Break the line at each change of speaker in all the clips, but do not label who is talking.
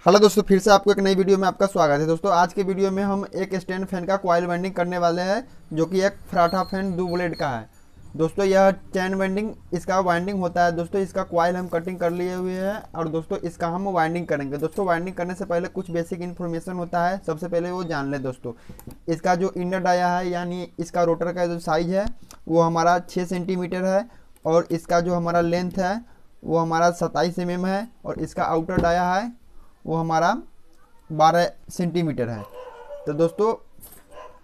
Hello दोस्तों, फिर से आपको एक नई वीडियो में आपका स्वागत है। दोस्तों आज के वीडियो में हम एक स्टैंड फैन का कॉइल वाइंडिंग करने वाले हैं, जो कि एक फराठा फैन दो ब्लेड का है। दोस्तों यह चैन वाइंडिंग इसका वाइंडिंग होता है। दोस्तों इसका कॉइल हम कटिंग कर लिए हुए हैं और दोस्तों इसका हम वाइंडिंग करेंगे। दोस्तों वाइंडिंग करने से पहले कुछ बेसिक इन्फॉर्मेशन होता है, सबसे पहले वो जान लें। दोस्तों इसका जो इनर डाया है यानी इसका रोटर का जो साइज है वो हमारा 6 सेंटीमीटर है, और इसका जो हमारा लेंथ है वो हमारा 27 mm है, और इसका आउटर डाया है वो हमारा 12 सेंटीमीटर है। तो दोस्तों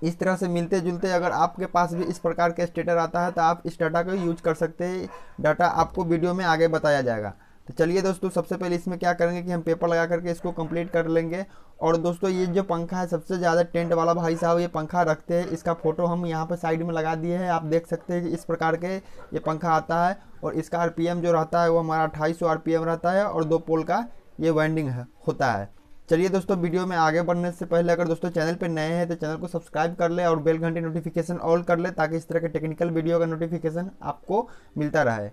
इस तरह से मिलते जुलते अगर आपके पास भी इस प्रकार का स्टेटर आता है तो आप इस डाटा को यूज कर सकते हैं। डाटा आपको वीडियो में आगे बताया जाएगा। तो चलिए दोस्तों, सबसे पहले इसमें क्या करेंगे कि हम पेपर लगा करके इसको कंप्लीट कर लेंगे। और दोस्तों ये जो पंखा है, सबसे ज़्यादा टेंट वाला भाई साहब ये पंखा रखते हैं। इसका फ़ोटो हम यहाँ पर साइड में लगा दिए हैं, आप देख सकते हैं कि इस प्रकार के ये पंखा आता है। और इसका आरपीएम जो रहता है वो हमारा 2800 आरपीएम रहता है, और 2 पोल का ये वाइंडिंग है होता है। चलिए दोस्तों, वीडियो में आगे बढ़ने से पहले अगर दोस्तों चैनल पर नए हैं तो चैनल को सब्सक्राइब कर ले और बेल घंटी नोटिफिकेशन ऑल कर ले, ताकि इस तरह के टेक्निकल वीडियो का नोटिफिकेशन आपको मिलता रहे।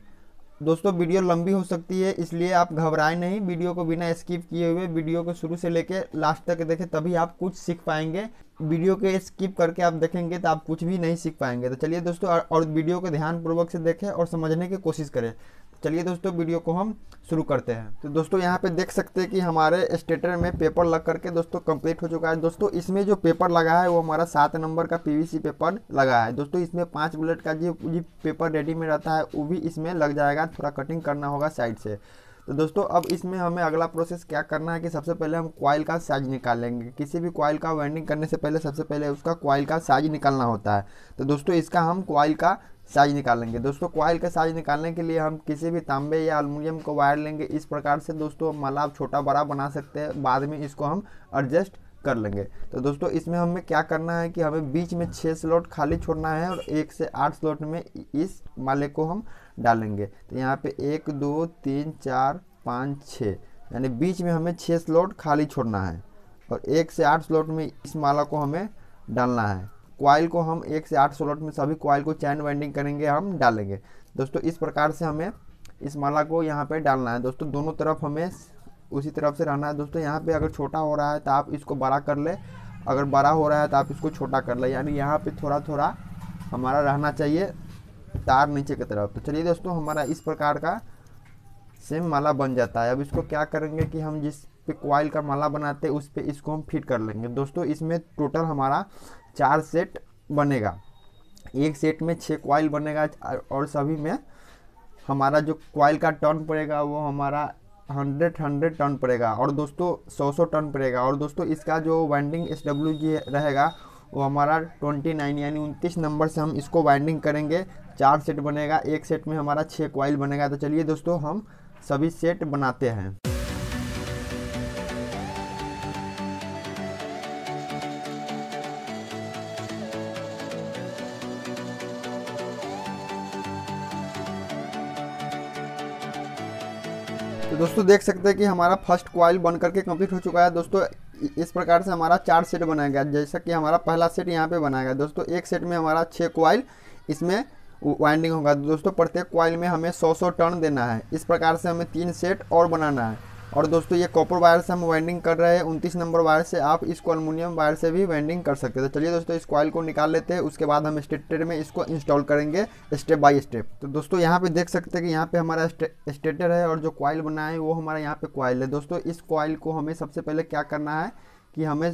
दोस्तों वीडियो लंबी हो सकती है, इसलिए आप घबराएं नहीं। वीडियो को बिना स्किप किए हुए वीडियो को शुरू से लेके लास्ट तक देखें, तभी आप कुछ सीख पाएंगे। वीडियो के स्किप करके आप देखेंगे तो आप कुछ भी नहीं सीख पाएंगे। तो चलिए दोस्तों, और वीडियो को ध्यानपूर्वक से देखें और समझने की कोशिश करें। चलिए दोस्तों, वीडियो को हम शुरू करते हैं। तो दोस्तों यहाँ पे देख सकते हैं कि हमारे स्टेटर में पेपर लग करके दोस्तों कंप्लीट हो चुका है। दोस्तों इसमें जो पेपर लगा है वो हमारा 7 नंबर का पीवीसी पेपर लगा है। दोस्तों इसमें 5 बुलेट का जो पेपर रेडी में रहता है वो भी इसमें लग जाएगा, थोड़ा कटिंग करना होगा साइड से। तो दोस्तों अब इसमें हमें अगला प्रोसेस क्या करना है कि सबसे पहले हम कॉइल का साइज निकालेंगे। किसी भी कॉइल का वाइंडिंग करने से पहले सबसे पहले उसका कॉइल का साइज निकालना होता है। तो दोस्तों इसका हम कॉइल का साइज निकालेंगे। दोस्तों कॉइल का साइज निकालने के लिए हम किसी भी तांबे या एल्युमिनियम को वायर लेंगे। इस प्रकार से दोस्तों माला आप छोटा बड़ा बना सकते हैं, बाद में इसको हम एडजस्ट कर लेंगे। तो दोस्तों इसमें हमें क्या करना है कि हमें बीच में 6 स्लॉट खाली छोड़ना है, और 1 से 8 स्लॉट में इस माले को हम डालेंगे। तो यहाँ पे 1 2 3 4 5 6 यानी बीच में हमें 6 स्लॉट खाली छोड़ना है, और 1 से 8 स्लॉट में इस माला को हमें डालना है। कॉइल को हम 1 से 8 स्लॉट में सभी कॉइल को चैन वाइंडिंग करेंगे, हम डालेंगे। दोस्तों इस प्रकार से हमें इस माला को यहाँ पे डालना है। दोस्तों दोनों तरफ हमें उसी तरफ से रहना है। दोस्तों यहाँ पे अगर छोटा हो रहा है तो आप इसको बड़ा कर ले, अगर बड़ा हो रहा है तो आप इसको छोटा कर ले, यानी यहाँ पे थोड़ा थोड़ा हमारा रहना चाहिए तार नीचे की तरफ। तो चलिए दोस्तों, हमारा इस प्रकार का सेम माला बन जाता है। अब इसको क्या करेंगे कि हम जिस पे कॉइल का माला बनाते हैं उस पे इसको हम फिट कर लेंगे। दोस्तों इसमें टोटल हमारा 4 सेट बनेगा। एक सेट में 6 कॉइल बनेगा, और सभी में हमारा जो कॉइल का टर्न पड़ेगा वो हमारा 100 टर्न पड़ेगा, और दोस्तों 100 टर्न पड़ेगा। और दोस्तों इसका जो वाइंडिंग SWG रहेगा वो हमारा 29 यानी 29 नंबर से हम इसको वाइंडिंग करेंगे। 4 सेट बनेगा, एक सेट में हमारा 6 कॉइल बनेगा। तो चलिए दोस्तों हम सभी सेट बनाते हैं। तो दोस्तों देख सकते हैं कि हमारा फर्स्ट कॉइल बन करके कंप्लीट हो चुका है। दोस्तों इस प्रकार से हमारा 4 सेट बनाएगा, जैसा कि हमारा पहला सेट यहाँ पे बनाएगा। दोस्तों एक सेट में हमारा 6 कॉइल इसमें वाइंडिंग होगा। दोस्तों प्रत्येक कॉइल में हमें 100 टर्न देना है। इस प्रकार से हमें 3 सेट और बनाना है। और दोस्तों ये कॉपर वायर से हम वाइंडिंग कर रहे हैं, 29 नंबर वायर से। आप इसको एल्युमिनियम वायर से भी वाइंडिंग कर सकते हैं। तो चलिए दोस्तों इस कॉइल को निकाल लेते हैं, उसके बाद हम स्टेटर में इसको इंस्टॉल करेंगे स्टेप बाय स्टेप। तो दोस्तों यहाँ पे देख सकते हैं कि यहाँ पे हमारा स्टेटर है, और जो कॉइल बना है वो हमारा यहाँ पे कॉइल है। दोस्तों इस कॉइल को हमें सबसे पहले क्या करना है कि हमें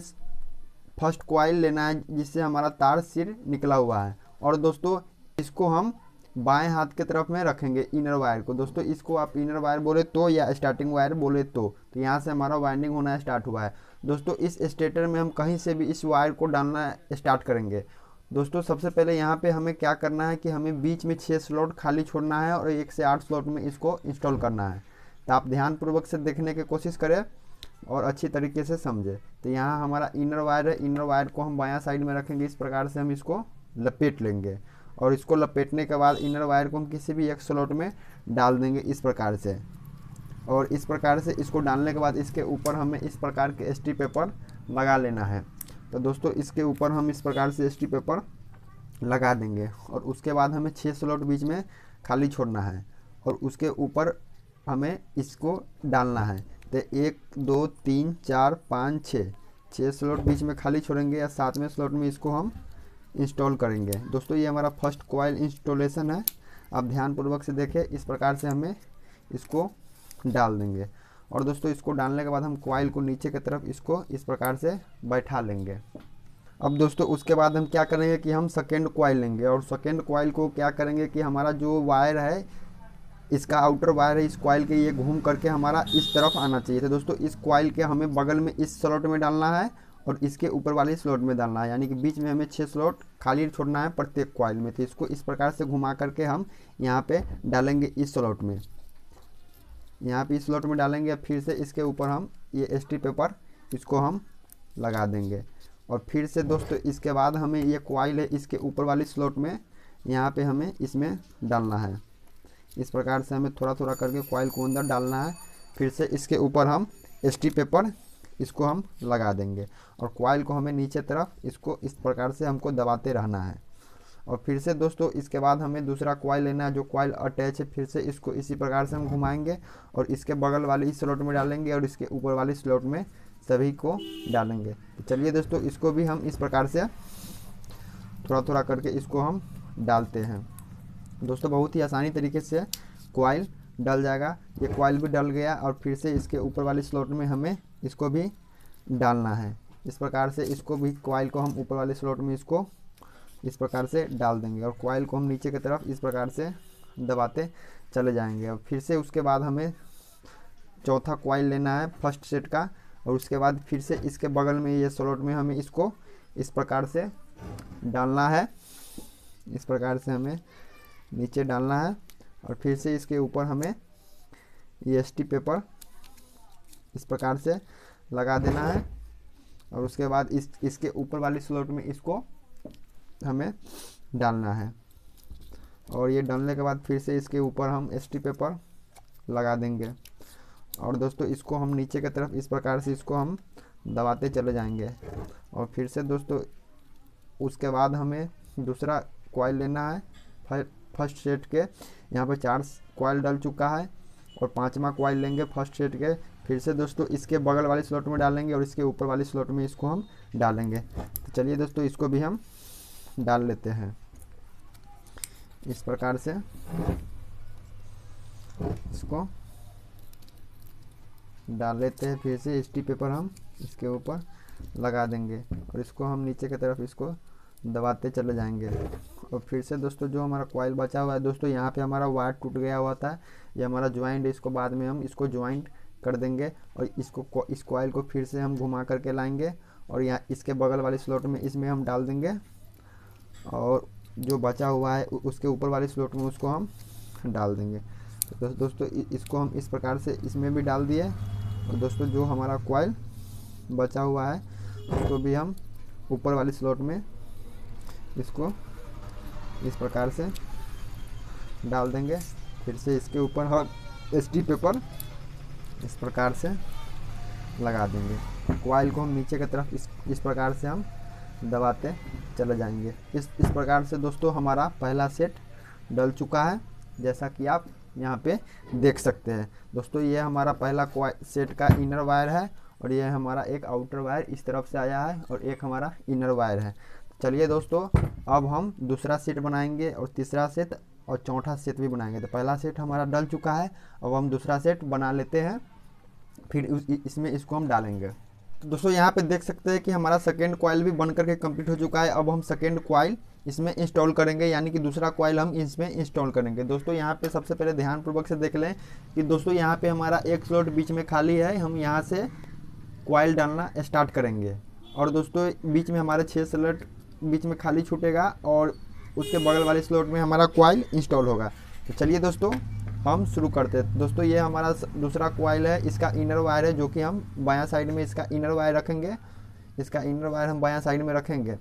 फर्स्ट कॉइल लेना है जिससे हमारा तार सिर निकला हुआ है, और दोस्तों इसको हम बाएं हाथ की तरफ में रखेंगे इनर वायर को। दोस्तों इसको आप इनर वायर बोले तो या स्टार्टिंग वायर बोले तो यहाँ से हमारा वाइंडिंग होना स्टार्ट हुआ है। दोस्तों इस स्टेटर में हम कहीं से भी इस वायर को डालना स्टार्ट करेंगे। दोस्तों सबसे पहले यहाँ पे हमें क्या करना है कि हमें बीच में 6 स्लॉट खाली छोड़ना है, और 1 से 8 स्लॉट में इसको इंस्टॉल करना है। तो आप ध्यानपूर्वक से देखने की कोशिश करें और अच्छी तरीके से समझे। तो यहाँ हमारा इनर वायर है, इनर वायर को हम बायां साइड में रखेंगे। इस प्रकार से हम इसको लपेट लेंगे, और इसको लपेटने के बाद इनर वायर को हम किसी भी एक स्लॉट में डाल देंगे इस प्रकार से। और इस प्रकार से इसको डालने के बाद इसके ऊपर हमें इस प्रकार के ST पेपर लगा लेना है। तो दोस्तों इसके ऊपर हम इस प्रकार से ST पेपर लगा देंगे, और उसके बाद हमें 6 स्लॉट बीच में खाली छोड़ना है, और उसके ऊपर हमें इसको डालना है। तो 1 2 3 4 5 6 स्लॉट बीच में खाली छोड़ेंगे या 7वें स्लॉट में इसको हम इंस्टॉल करेंगे। दोस्तों ये हमारा फर्स्ट कॉइल इंस्टॉलेशन है, आप ध्यानपूर्वक से देखें। इस प्रकार से हमें इसको डाल देंगे और दोस्तों इसको डालने के बाद हम कॉइल को नीचे की तरफ इसको इस प्रकार से बैठा लेंगे। अब दोस्तों उसके बाद हम क्या करेंगे कि हम सेकेंड कॉइल लेंगे और सेकेंड कॉइल को क्या करेंगे कि हमारा जो वायर है, इसका आउटर वायर है, इस कॉइल के ये घूम करके हमारा इस तरफ आना चाहिए। तो दोस्तों इस कॉइल के हमें बगल में इस स्लॉट में डालना है और इसके ऊपर वाले स्लॉट में डालना है, यानी कि बीच में हमें 6 स्लॉट खाली छोड़ना है प्रत्येक कॉइल में। तो इसको इस प्रकार से घुमा करके हम यहाँ पे डालेंगे इस स्लॉट में, यहाँ पे इस स्लॉट में डालेंगे। फिर से इसके ऊपर हम ये एसटी पेपर इसको हम लगा देंगे और फिर से दोस्तों इसके बाद हमें ये कॉइल है इसके ऊपर वाली स्लॉट में यहाँ पे हमें इसमें डालना है। इस प्रकार से हमें थोड़ा थोड़ा करके कॉइल को अंदर डालना है। फिर से इसके ऊपर हम एसटी पेपर इसको हम लगा देंगे और कॉइल को हमें नीचे तरफ इसको इस प्रकार से हमको दबाते रहना है। और फिर से दोस्तों इसके बाद हमें दूसरा कॉइल लेना है जो कॉइल अटैच है। फिर से इसको इसी प्रकार से हम घुमाएंगे और इसके बगल वाले इस स्लॉट में डालेंगे और इसके ऊपर वाले स्लॉट में सभी को डालेंगे। तो चलिए दोस्तों इसको भी हम इस प्रकार से थोड़ा थोड़ा करके इसको हम डालते हैं। दोस्तों बहुत ही आसानी तरीके से कॉइल डल जाएगा। ये कॉइल भी डल गया और फिर से इसके ऊपर वाले स्लॉट में हमें इसको भी डालना है। इस प्रकार से इसको भी कॉइल को हम ऊपर वाले स्लॉट में इसको इस प्रकार से डाल देंगे और कॉइल को हम नीचे की तरफ इस प्रकार से दबाते चले जाएंगे। और फिर से उसके बाद हमें चौथा कॉइल लेना है फर्स्ट सेट का और उसके बाद फिर से इसके बगल में ये स्लॉट में हमें इसको इस प्रकार से डालना है। इस प्रकार से हमें नीचे डालना है और फिर से इसके ऊपर हमें ये एसटी पेपर इस प्रकार से लगा देना है और उसके बाद इसके ऊपर वाली स्लॉट में इसको हमें डालना है। और ये डालने के बाद फिर से इसके ऊपर हम एसटी पेपर लगा देंगे और दोस्तों इसको हम नीचे की तरफ इस प्रकार से इसको हम दबाते चले जाएंगे। और फिर से दोस्तों उसके बाद हमें दूसरा कॉइल लेना है फर्स्ट सेट के। यहाँ पे 4 कॉइल डल चुका है और 5वां कॉइल लेंगे फर्स्ट सेट के। फिर से दोस्तों इसके बगल वाले स्लॉट में डालेंगे और इसके ऊपर वाले स्लॉट में इसको हम डालेंगे। तो चलिए दोस्तों इसको भी हम डाल लेते हैं इस प्रकार से। इसको डाल लेते हैं। फिर से एसटी पेपर हम इसके ऊपर लगा देंगे और इसको हम नीचे की तरफ इसको दबाते चले जाएंगे। और फिर से दोस्तों जो हमारा कॉइल बचा हुआ है दोस्तों, यहाँ पे हमारा वायर टूट गया हुआ था, ये हमारा ज्वाइंट है, इसको बाद में हम इसको ज्वाइंट कर देंगे और इसको इस कॉइल को फिर से हम घुमा करके लाएंगे और यहाँ इसके बगल वाले स्लॉट में इसमें हम डाल देंगे और जो बचा हुआ है उसके ऊपर वाले स्लॉट में उसको हम डाल देंगे। तो दोस्तों इसको हम इस प्रकार से इसमें भी डाल दिए और दोस्तों जो हमारा कॉइल बचा हुआ है उसको भी हम ऊपर वाले स्लॉट में इसको इस प्रकार से डाल देंगे। फिर से इसके ऊपर हम एसटी पेपर इस प्रकार से लगा देंगे। कॉइल को हम नीचे की तरफ इस प्रकार से हम दबाते चले जाएंगे। इस प्रकार से दोस्तों हमारा पहला सेट डल चुका है, जैसा कि आप यहाँ पे देख सकते हैं। दोस्तों ये हमारा पहला सेट का इनर वायर है और ये हमारा एक आउटर वायर इस तरफ से आया है और एक हमारा इनर वायर है। चलिए दोस्तों अब हम दूसरा सेट बनाएंगे और तीसरा सेट और चौथा सेट भी बनाएंगे। तो पहला सेट हमारा डल चुका है, अब हम दूसरा सेट बना लेते हैं, फिर इसमें इसको हम डालेंगे। तो दोस्तों यहाँ पे देख सकते हैं कि हमारा सेकेंड कॉइल भी बन करके कंप्लीट हो चुका है। अब हम सेकेंड कॉइल इसमें इंस्टॉल करेंगे, यानी कि दूसरा कॉइल हम इसमें इंस्टॉल करेंगे। दोस्तों यहाँ पे सबसे पहले ध्यानपूर्वक से देख लें कि दोस्तों यहाँ पे हमारा एक स्लॉट बीच में खाली है, हम यहाँ से कॉइल डालना स्टार्ट करेंगे और दोस्तों बीच में हमारे 6 स्लॉट बीच में खाली छूटेगा और उसके बगल वाले स्लॉट में हमारा कॉइल इंस्टॉल होगा। तो चलिए दोस्तों हम शुरू करते हैं। दोस्तों ये हमारा दूसरा कॉइल है, इसका इनर वायर है जो कि हम बायां साइड में इसका इनर वायर रखेंगे। इसका इनर वायर हम बायां साइड में रखेंगे,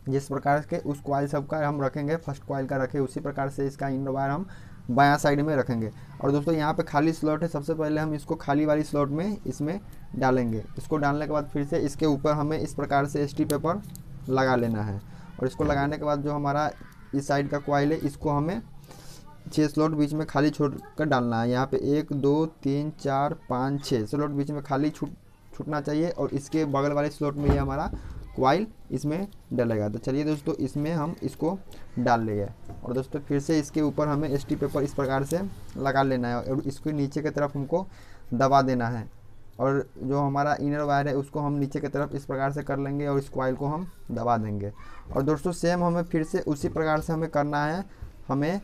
जिस प्रकार के उस कॉइल सब का हम रखेंगे, फर्स्ट कॉइल का रखे उसी प्रकार से इसका इनर वायर हम बायां साइड में रखेंगे। और दोस्तों यहाँ पे खाली स्लॉट है, सबसे पहले हम इसको खाली वाली स्लॉट में इसमें डालेंगे। इसको डालने के बाद फिर से इसके ऊपर हमें इस प्रकार से एसटी पेपर लगा लेना है और इसको लगाने के बाद जो हमारा इस साइड का कॉइल है इसको हमें 6 स्लॉट बीच में खाली छोड़ कर डालना है। यहाँ पे 1 2 3 4 5 6 स्लॉट बीच में खाली छूटना चाहिए और इसके बगल वाले स्लॉट में ये हमारा कॉइल इसमें डलेगा। तो चलिए दोस्तों इसमें हम इसको डाल लेंगे और दोस्तों फिर से इसके ऊपर हमें एसटी पेपर इस प्रकार से लगा लेना है और इसको नीचे की तरफ हमको दबा देना है और जो हमारा इनर वायर है उसको हम नीचे की तरफ इस प्रकार से कर लेंगे और इस कॉइल को हम दबा देंगे। और दोस्तों सेम हमें फिर से उसी प्रकार से हमें करना है, हमें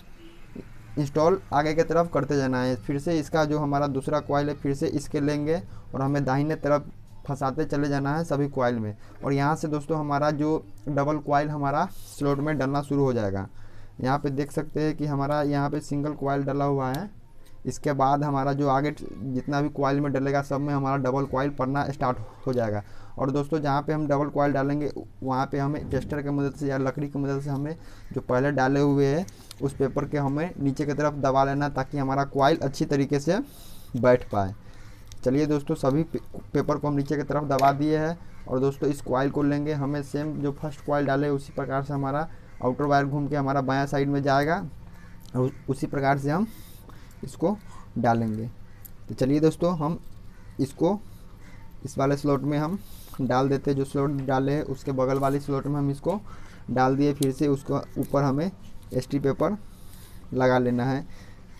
इंस्टॉल आगे की तरफ करते जाना है। फिर से इसका जो हमारा दूसरा कॉइल है फिर से इसके लेंगे और हमें दाहिने तरफ फंसाते चले जाना है सभी कॉइल में। और यहाँ से दोस्तों हमारा जो डबल कॉइल हमारा स्लॉट में डलना शुरू हो जाएगा। यहाँ पे देख सकते हैं कि हमारा यहाँ पे सिंगल कॉइल डला हुआ है। इसके बाद हमारा जो आगे जितना भी कॉइल में डलेगा सब में हमारा डबल कॉइल पड़ना स्टार्ट हो जाएगा। और दोस्तों जहाँ पे हम डबल कॉइल डालेंगे वहाँ पे हमें टेस्टर की मदद से या लकड़ी की मदद से हमें जो पहले डाले हुए हैं उस पेपर के हमें नीचे की तरफ दबा लेना ताकि हमारा कॉइल अच्छी तरीके से बैठ पाए। चलिए दोस्तों सभी पेपर को हम नीचे की तरफ दबा दिए हैं और दोस्तों इस कॉइल को लेंगे, हमें सेम जो फर्स्ट कॉइल डाले उसी प्रकार से हमारा आउटर वायर घूम के हमारा बायां साइड में जाएगा और उसी प्रकार से हम इसको डालेंगे। तो चलिए दोस्तों हम इसको इस वाले स्लॉट में हम डाल देते हैं। जो स्लॉट डाले हैं उसके बगल वाली स्लॉट में हम इसको डाल दिए। फिर से उसको ऊपर हमें एसटी पेपर लगा लेना है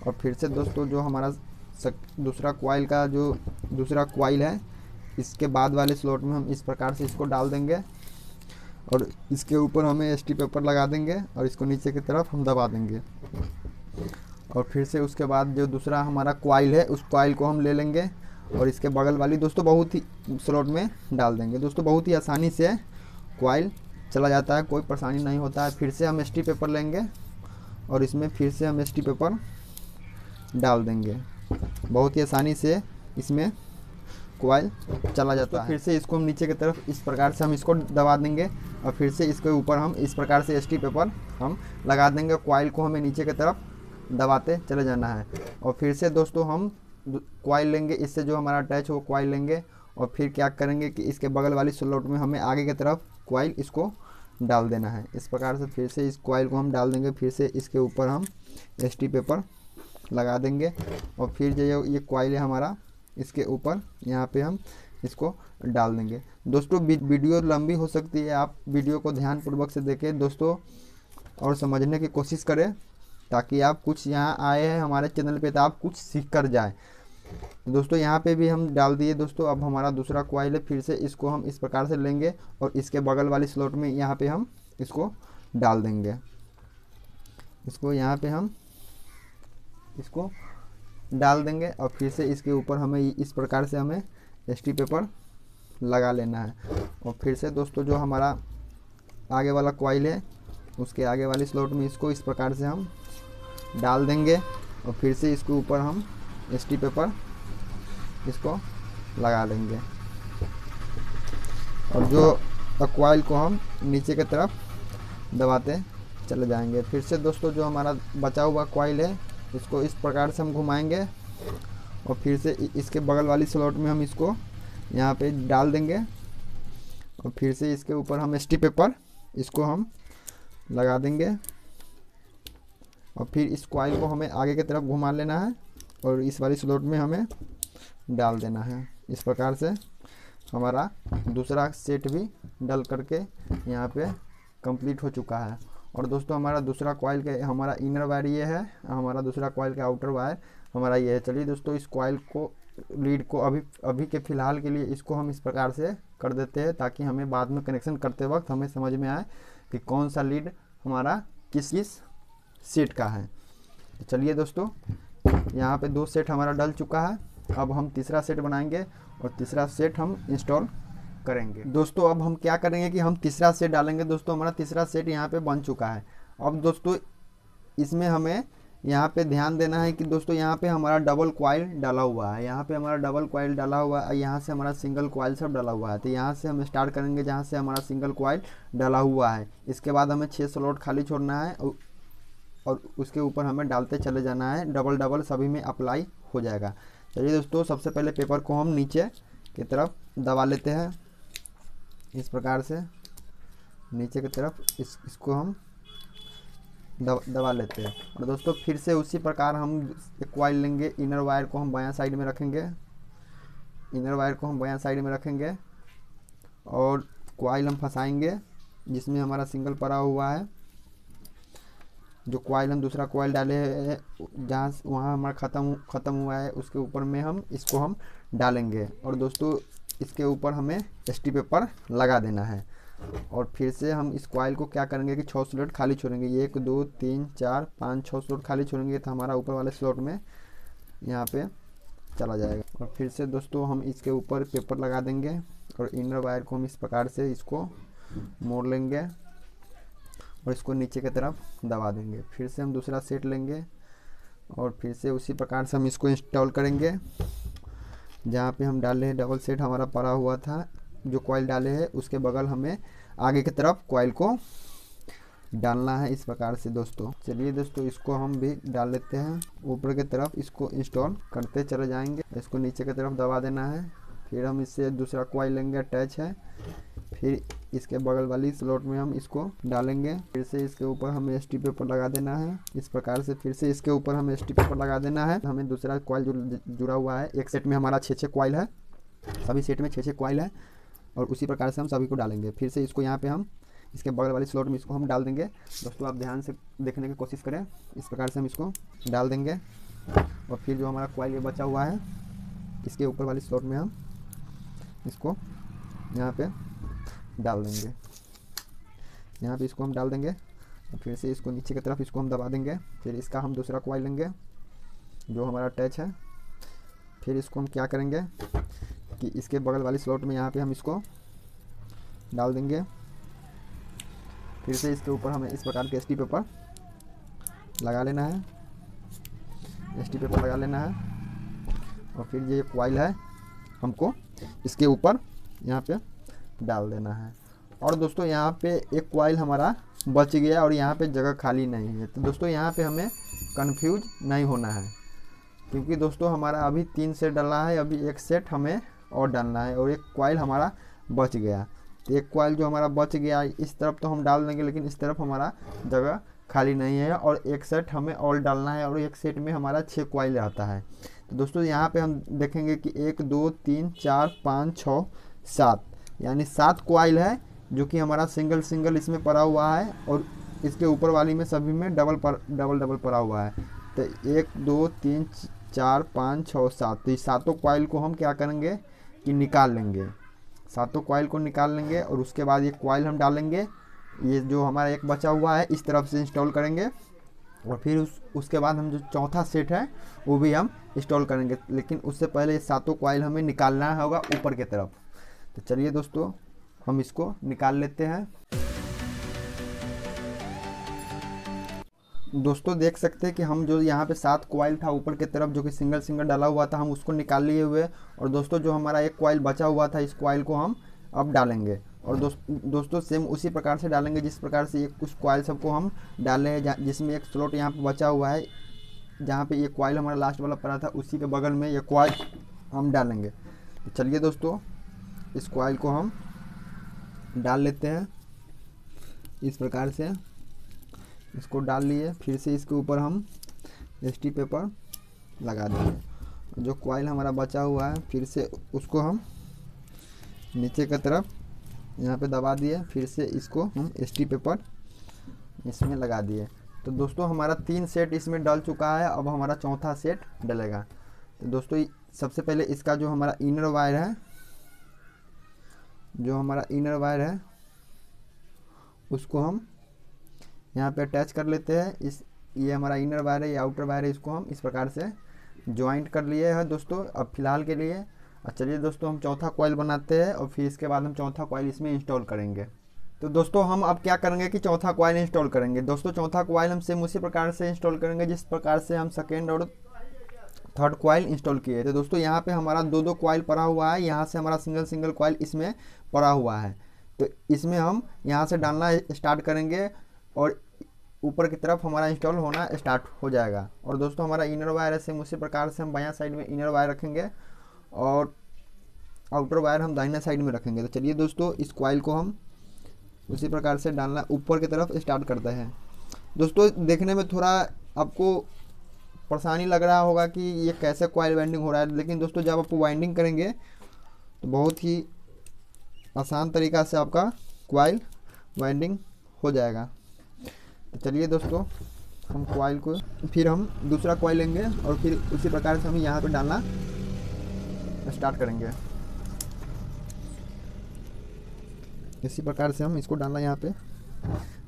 और फिर से दोस्तों जो हमारा दूसरा कॉइल का जो दूसरा कॉइल है इसके बाद वाले स्लॉट में हम इस प्रकार से इसको डाल देंगे और इसके ऊपर हमें एसटी पेपर लगा देंगे और इसको नीचे की तरफ हम दबा देंगे। और फिर से उसके बाद जो दूसरा हमारा कॉइल है उस कॉइल को हम ले लेंगे और इसके बगल वाली दोस्तों बहुत ही स्लॉट में डाल देंगे। दोस्तों बहुत ही आसानी से कॉइल चला जाता है, कोई परेशानी नहीं होता है। फिर से हम एसटी पेपर लेंगे और इसमें फिर से हम एसटी पेपर डाल देंगे। बहुत ही आसानी से इसमें कॉइल चला जाता है। फिर से इसको हम नीचे की तरफ इस प्रकार से हम इसको दबा देंगे और फिर से इसके ऊपर हम इस प्रकार से एसटी पेपर हम लगा देंगे। कॉइल को हमें नीचे की तरफ दबाते चले जाना है और फिर से दोस्तों हम कॉइल लेंगे, इससे जो हमारा अटैच हो कॉइल लेंगे और फिर क्या करेंगे कि इसके बगल वाली स्लॉट में हमें आगे की तरफ कॉइल इसको डाल देना है। इस प्रकार से फिर से इस कॉइल को हम डाल देंगे। फिर से इसके ऊपर हम एसटी पेपर लगा देंगे और फिर जो ये कॉइल है हमारा इसके ऊपर यहाँ पे हम इसको डाल देंगे। दोस्तों वीडियो लंबी हो सकती है, आप वीडियो को ध्यानपूर्वक से देखें दोस्तों और समझने की कोशिश करें ताकि आप कुछ यहाँ आए हैं हमारे चैनल पे तो आप कुछ सीख कर जाए। तो दोस्तों यहाँ पे भी हम डाल दिए दोस्तों। अब हमारा दूसरा कॉइल है, फिर से इसको हम इस प्रकार से लेंगे और इसके बगल वाली स्लॉट में यहाँ पे हम इसको डाल देंगे। इसको यहाँ पे हम इसको डाल देंगे और फिर से इसके ऊपर हमें इस प्रकार से हमें एसटी पेपर लगा लेना है। और फिर से दोस्तों जो हमारा आगे वाला कॉइल है उसके आगे वाली स्लॉट में इसको इस प्रकार से हम डाल देंगे और फिर से इसके ऊपर हम एसटी पेपर इसको लगा देंगे और जो कॉइल को हम नीचे की तरफ दबाते चले जाएंगे। फिर से दोस्तों जो हमारा बचा हुआ कॉइल है इसको इस प्रकार से हम घुमाएंगे और फिर से इसके बगल वाली स्लॉट में हम इसको यहाँ पे डाल देंगे और फिर से इसके ऊपर हम एसटी पेपर इसको हम लगा देंगे और फिर इस कॉइल को हमें आगे की तरफ घुमा लेना है और इस वाली स्लॉट में हमें डाल देना है। इस प्रकार से हमारा दूसरा सेट भी डल करके यहाँ पे कंप्लीट हो चुका है। और दोस्तों हमारा दूसरा कॉइल के हमारा इनर वायर ये है, हमारा दूसरा कॉइल का आउटर वायर हमारा ये है। चलिए दोस्तों इस कॉइल को लीड को अभी के फ़िलहाल के लिए इसको हम इस प्रकार से कर देते हैं ताकि हमें बाद में कनेक्शन करते वक्त हमें समझ में आए कि कौन सा लीड हमारा किस सेट का है। तो चलिए दोस्तों यहाँ पे 2 सेट हमारा डल चुका है। अब हम तीसरा सेट बनाएंगे और तीसरा सेट हम इंस्टॉल करेंगे। दोस्तों अब हम क्या करेंगे कि हम तीसरा सेट डालेंगे। दोस्तों हमारा तीसरा सेट यहाँ पे बन चुका है। अब दोस्तों इसमें हमें यहाँ पे ध्यान देना है कि दोस्तों यहाँ पे हमारा डबल कॉइल डाला हुआ है, यहाँ पे हमारा डबल कॉइल डाला हुआ है, यहाँ से हमारा सिंगल कॉइल सब डाला हुआ है। तो यहाँ से हम स्टार्ट करेंगे जहाँ से हमारा सिंगल कॉइल डाला हुआ है। इसके बाद हमें 6 स्लॉट खाली छोड़ना है और उसके ऊपर हमें डालते चले जाना है। डबल सभी में अप्लाई हो जाएगा। चलिए दोस्तों सबसे पहले पेपर को हम नीचे की तरफ दबा लेते हैं इस प्रकार से नीचे की तरफ इसको हम दबा लेते हैं। और दोस्तों फिर से उसी प्रकार हम एक कॉइल लेंगे, इनर वायर को हम बायां साइड में रखेंगे, इनर वायर को हम बायां साइड में रखेंगे और कॉइल हम फंसाएंगे जिसमें हमारा सिंगल पड़ा हुआ है। जो कॉइल हम दूसरा कॉइल डाले हैं जहाँ वहाँ हमारा ख़त्म हुआ है उसके ऊपर में हम इसको हम डालेंगे। और दोस्तों इसके ऊपर हमें एसटी पेपर लगा देना है। और फिर से हम इस कॉइल को क्या करेंगे कि 6 स्लॉट खाली छोड़ेंगे, 1 2 3 4 5 6 स्लॉट खाली छोड़ेंगे तो हमारा ऊपर वाले स्लॉट में यहाँ पे चला जाएगा। और फिर से दोस्तों हम इसके ऊपर पेपर लगा देंगे और इनर वायर को हम इस प्रकार से इसको मोड़ लेंगे और इसको नीचे की तरफ दबा देंगे। फिर से हम दूसरा सेट लेंगे और फिर से उसी प्रकार से हम इसको इंस्टॉल करेंगे। जहाँ पे हम डाले हैं डबल सेट हमारा पड़ा हुआ था, जो कॉइल डाले हैं उसके बगल हमें आगे की तरफ कॉइल को डालना है इस प्रकार से दोस्तों। चलिए दोस्तों इसको हम भी डाल लेते हैं, ऊपर की तरफ इसको इंस्टॉल करते चले जाएंगे। इसको नीचे की तरफ दबा देना है। फिर हम इससे दूसरा कॉइल लेंगे, अटैच है, फिर इसके बगल वाली स्लॉट में हम इसको डालेंगे। फिर से इसके ऊपर हमें एसटी पेपर लगा देना है इस प्रकार से। फिर से इसके ऊपर हमें एसटी पेपर लगा देना है। हमें दूसरा कॉइल जुड़ा हुआ है, एक सेट में हमारा 6 कॉइल है, सभी सेट में 6 कॉइल है और उसी प्रकार से हम सभी को डालेंगे। फिर से इसको यहाँ पे हम इसके बगल वाली स्लॉट में इसको हम डाल देंगे। दोस्तों आप ध्यान से देखने की कोशिश करें, इस प्रकार से हम इसको डाल देंगे। और फिर जो हमारा कॉइल ये बचा हुआ है इसके ऊपर वाली स्लॉट में हम इसको यहाँ पे डाल देंगे, यहाँ पे इसको हम डाल देंगे। और फिर से इसको नीचे की तरफ इसको हम दबा देंगे। फिर इसका हम दूसरा कॉइल लेंगे जो हमारा अटैच है। फिर इसको हम क्या करेंगे कि इसके बगल वाली स्लॉट में यहाँ पे हम इसको डाल देंगे। फिर से इसके ऊपर हमें इस प्रकार के एसटी पेपर लगा लेना है, एसटी पेपर लगा लेना है। और फिर ये कॉइल है हमको इसके ऊपर यहाँ पे डाल देना है। और दोस्तों यहाँ पे एक कॉइल हमारा बच गया और यहाँ पे जगह खाली नहीं है। तो दोस्तों यहाँ पे हमें कंफ्यूज नहीं होना है, क्योंकि दोस्तों हमारा अभी 3 सेट डाला है, अभी एक सेट हमें और डालना है और एक कॉइल हमारा बच गया। तो एक कॉइल जो हमारा बच गया इस तरफ तो हम डाल देंगे, लेकिन इस तरफ हमारा जगह खाली नहीं है और एक सेट हमें और डालना है और एक सेट में हमारा 6 कॉइल रहता है। तो दोस्तों यहाँ पे हम देखेंगे कि 1 2 3 4 5 6 7 यानी 7 कॉइल है जो कि हमारा सिंगल इसमें पड़ा हुआ है और इसके ऊपर वाली में सभी में डबल पड़ा हुआ है। तो 1 2 3 4 5 6 7 तो इस 7 कॉइल को हम क्या करेंगे कि निकाल लेंगे, 7 कॉइल को निकाल लेंगे और उसके बाद ये कॉइल हम डालेंगे। ये जो हमारा एक बचा हुआ है इस तरफ से इंस्टॉल करेंगे और फिर उसके बाद हम जो चौथा सेट है वो भी हम इंस्टॉल करेंगे, लेकिन उससे पहले ये 7 कॉइल हमें निकालना होगा ऊपर की तरफ। तो चलिए दोस्तों हम इसको निकाल लेते हैं। दोस्तों देख सकते हैं कि हम जो यहाँ पे 7 कॉइल था ऊपर की तरफ जो कि सिंगल डाला हुआ था, हम उसको निकाल लिए हुए। और दोस्तों जो हमारा एक कॉइल बचा हुआ था इस कॉइल को हम अब डालेंगे। और दोस्तों सेम उसी प्रकार से डालेंगे जिस प्रकार से ये कुछ कॉइल सबको हम डाले हैं, जिसमें एक स्लॉट यहाँ पे बचा हुआ है जहाँ पे ये कॉइल हमारा लास्ट वाला पड़ा था, उसी के बगल में ये कॉइल हम डालेंगे। तो चलिए दोस्तों इस कॉइल को हम डाल लेते हैं इस प्रकार से। इसको डाल लिए, फिर से इसके ऊपर हम एसटी पेपर लगा देंगे। जो कॉइल हमारा बचा हुआ है फिर से उसको हम नीचे की तरफ यहाँ पे दबा दिए, फिर से इसको हम एसटी पेपर इसमें लगा दिए। तो दोस्तों हमारा 3 सेट इसमें डल चुका है, अब हमारा चौथा सेट डलेगा। तो दोस्तों सबसे पहले इसका जो हमारा इनर वायर है, उसको हम यहाँ पे अटैच कर लेते हैं। ये हमारा इनर वायर है, ये आउटर वायर है, इसको हम इस प्रकार से ज्वाइंट कर लिए हैं दोस्तों अब फिलहाल के लिए। और चलिए दोस्तों हम चौथा कॉइल बनाते हैं और फिर इसके बाद हम चौथा कॉइल इसमें इंस्टॉल करेंगे। तो दोस्तों हम अब क्या करेंगे कि चौथा कॉइल इंस्टॉल करेंगे। दोस्तों चौथा कॉइल हम सेम उसी प्रकार से इंस्टॉल करेंगे जिस प्रकार से हम सेकेंड और थर्ड कॉइल इंस्टॉल किए थे। दोस्तों यहाँ पे हमारा 2 कॉइल पड़ा हुआ है, यहाँ से हमारा सिंगल कॉइल इसमें पड़ा हुआ है। तो इसमें हम यहाँ से डालना स्टार्ट करेंगे और ऊपर की तरफ हमारा इंस्टॉल होना स्टार्ट हो जाएगा। और दोस्तों हमारा इनर वायर है सेम उसी प्रकार से हम बायां साइड में इनर वायर रखेंगे और आउटर वायर हम दाहिना साइड में रखेंगे। तो चलिए दोस्तों इस कॉइल को हम उसी प्रकार से डालना ऊपर की तरफ स्टार्ट करते हैं। दोस्तों देखने में थोड़ा आपको परेशानी लग रहा होगा कि ये कैसे कॉइल वाइंडिंग हो रहा है, लेकिन दोस्तों जब आप वाइंडिंग करेंगे तो बहुत ही आसान तरीक़ा से आपका कॉइल वाइंडिंग हो जाएगा। तो चलिए दोस्तों हम कॉइल को फिर हम दूसरा कॉइल लेंगे और फिर उसी प्रकार से हम यहाँ पे डालना स्टार्ट करेंगे। इसी प्रकार से हम इसको डालना यहाँ पे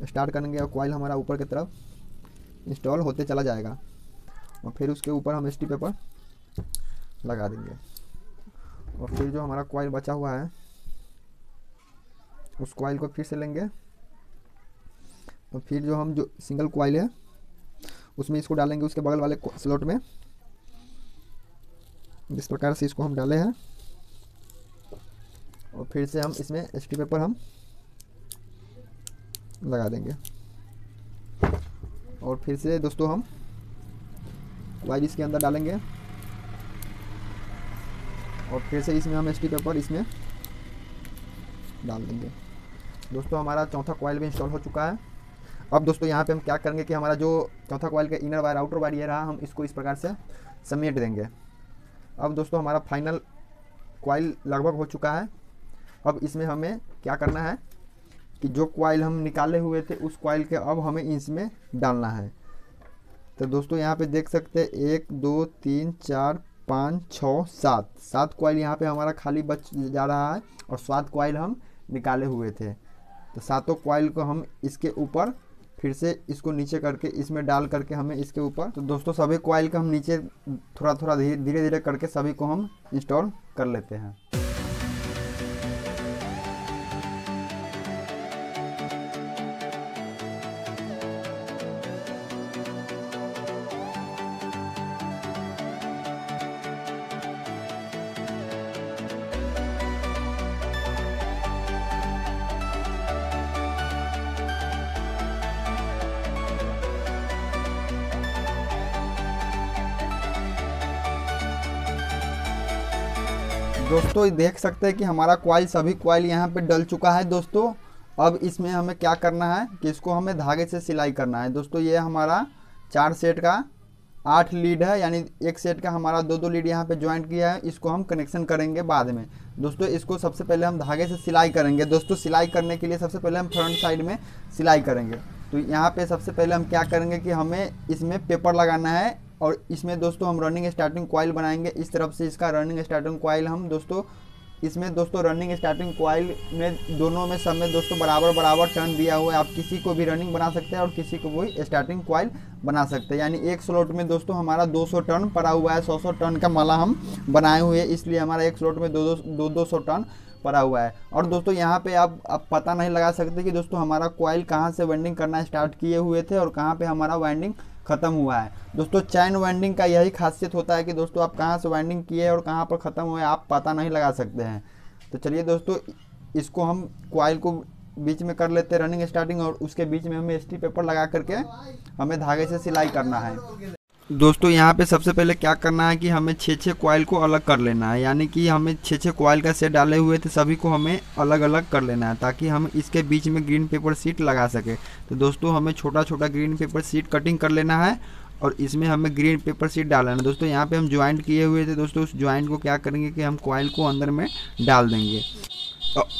स्टार्ट करेंगे और कॉइल हमारा ऊपर की तरफ इंस्टॉल होते चला जाएगा और फिर उसके ऊपर हम एसटी पेपर लगा देंगे और फिर जो हमारा कॉइल बचा हुआ है उस कॉइल को फिर से लेंगे और फिर जो हम जो सिंगल कॉइल है उसमें इसको डालेंगे उसके बगल वाले स्लॉट में। जिस प्रकार से इसको हम डाले हैं और फिर से हम इसमें एसटी पेपर हम लगा देंगे और फिर से दोस्तों हम कॉइल इसके अंदर डालेंगे और फिर से इसमें हम एसटी पेपर इसमें डाल देंगे। दोस्तों हमारा चौथा कॉइल भी इंस्टॉल हो चुका है। अब दोस्तों यहाँ पे हम क्या करेंगे कि हमारा जो चौथा कॉइल का इनर वायर आउटर वायर ये रहा, हम इसको इस प्रकार से समेट देंगे। अब दोस्तों हमारा फाइनल कॉइल लगभग हो चुका है। अब इसमें हमें क्या करना है कि जो कॉइल हम निकाले हुए थे उस कॉइल के अब हमें इसमें डालना है। तो दोस्तों यहाँ पे देख सकते हैं 1 2 3 4 5 6 7 कॉइल यहाँ पे हमारा खाली बच जा रहा है और 7 कॉइल हम निकाले हुए थे। तो सातों कॉइल को हम इसके ऊपर फिर से इसको नीचे करके इसमें डाल करके हमें इसके ऊपर, तो दोस्तों सभी कॉइल को हम नीचे थोड़ा थोड़ा धीरे धीरे करके सभी को हम इंस्टॉल कर लेते हैं। दोस्तों देख सकते हैं कि हमारा कॉइल सभी कॉइल यहाँ पे डल चुका है। दोस्तों अब इसमें हमें क्या करना है कि इसको हमें धागे से सिलाई करना है। दोस्तों ये हमारा 4 सेट का 8 लीड है, यानी एक सेट का हमारा 2 लीड यहाँ पे ज्वाइंट किया है। इसको हम कनेक्शन करेंगे बाद में। दोस्तों इसको सबसे पहले हम धागे से सिलाई करेंगे। दोस्तों सिलाई करने के लिए सबसे पहले हम फ्रंट साइड में सिलाई करेंगे। तो यहाँ पे सबसे पहले हम क्या करेंगे कि हमें इसमें पेपर लगाना है और इसमें दोस्तों हम रनिंग स्टार्टिंग कॉइल बनाएंगे। इस तरफ से इसका रनिंग स्टार्टिंग कॉइल हम दोस्तों इसमें दोस्तों रनिंग स्टार्टिंग कॉइल में दोनों में सब में दोस्तों बराबर टर्न दिया हुआ है। आप किसी को भी रनिंग बना सकते हैं और किसी को वही स्टार्टिंग कॉइल बना सकते हैं। यानी एक स्लॉट में दोस्तों हमारा 200 टर्न पड़ा हुआ है। 100 टर्न का माला हम बनाए हुए हैं, इसलिए हमारा एक स्लॉट में 200 टर्न पड़ा हुआ है। और दोस्तों यहाँ पे आप पता नहीं लगा सकते कि दोस्तों हमारा कॉइल कहाँ से वाइंडिंग करना स्टार्ट किए हुए थे और कहाँ पे हमारा वाइंडिंग ख़त्म हुआ है। दोस्तों चैन वाइंडिंग का यही खासियत होता है कि दोस्तों आप कहाँ से वाइंडिंग किए और कहाँ पर ख़त्म हुए आप पता नहीं लगा सकते हैं। तो चलिए दोस्तों इसको हम कॉइल को बीच में कर लेते हैं रनिंग स्टार्टिंग और उसके बीच में हमें एसटी पेपर लगा करके हमें धागे से सिलाई करना है। दोस्तों यहाँ पे सबसे पहले क्या करना है कि हमें 6 कॉइल को अलग कर लेना है। यानी कि हमें 6 कॉइल का सेट डाले हुए थे, सभी को हमें अलग अलग कर लेना है ताकि हम इसके बीच में ग्रीन पेपर शीट लगा सके। तो दोस्तों हमें छोटा छोटा ग्रीन पेपर शीट कटिंग कर लेना है और इसमें हमें ग्रीन पेपर शीट डालना है। दोस्तों यहाँ पे हम ज्वाइंट किए हुए थे। दोस्तों उस ज्वाइंट को क्या करेंगे कि हम कॉइल को अंदर में डाल देंगे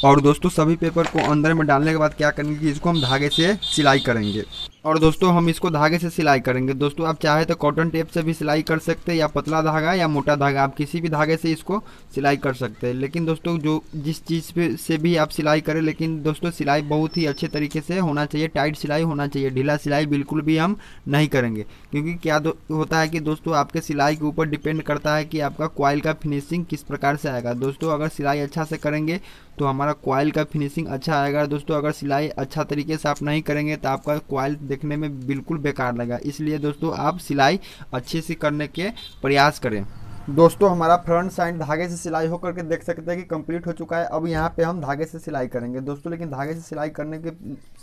और दोस्तों सभी पेपर को अंदर में डालने के बाद क्या करेंगे कि इसको हम धागे से सिलाई करेंगे। और दोस्तों हम इसको धागे से सिलाई करेंगे। दोस्तों आप चाहे तो कॉटन टेप से भी सिलाई कर सकते हैं या पतला धागा या मोटा धागा, आप किसी भी धागे से इसको सिलाई कर सकते हैं। लेकिन दोस्तों जो जिस चीज़ पे से भी आप सिलाई करें, लेकिन दोस्तों सिलाई बहुत ही अच्छे तरीके से होना चाहिए, टाइट सिलाई होना चाहिए। ढीला सिलाई बिल्कुल भी हम नहीं करेंगे, क्योंकि क्या होता है कि दोस्तों आपके सिलाई के ऊपर डिपेंड करता है कि आपका कॉइल का फिनिशिंग किस प्रकार से आएगा। दोस्तों अगर सिलाई अच्छा से करेंगे तो हमारा कॉइल का फिनिशिंग अच्छा आएगा। दोस्तों अगर सिलाई अच्छा तरीके से आप नहीं करेंगे तो आपका कॉइल देखने में बिल्कुल बेकार लगेगा। इसलिए दोस्तों आप सिलाई अच्छे से करने के प्रयास करें। दोस्तों हमारा फ्रंट साइड धागे से सिलाई होकर के देख सकते हैं कि कंप्लीट हो चुका है। अब यहाँ पे हम धागे से सिलाई करेंगे दोस्तों, लेकिन धागे से सिलाई करने के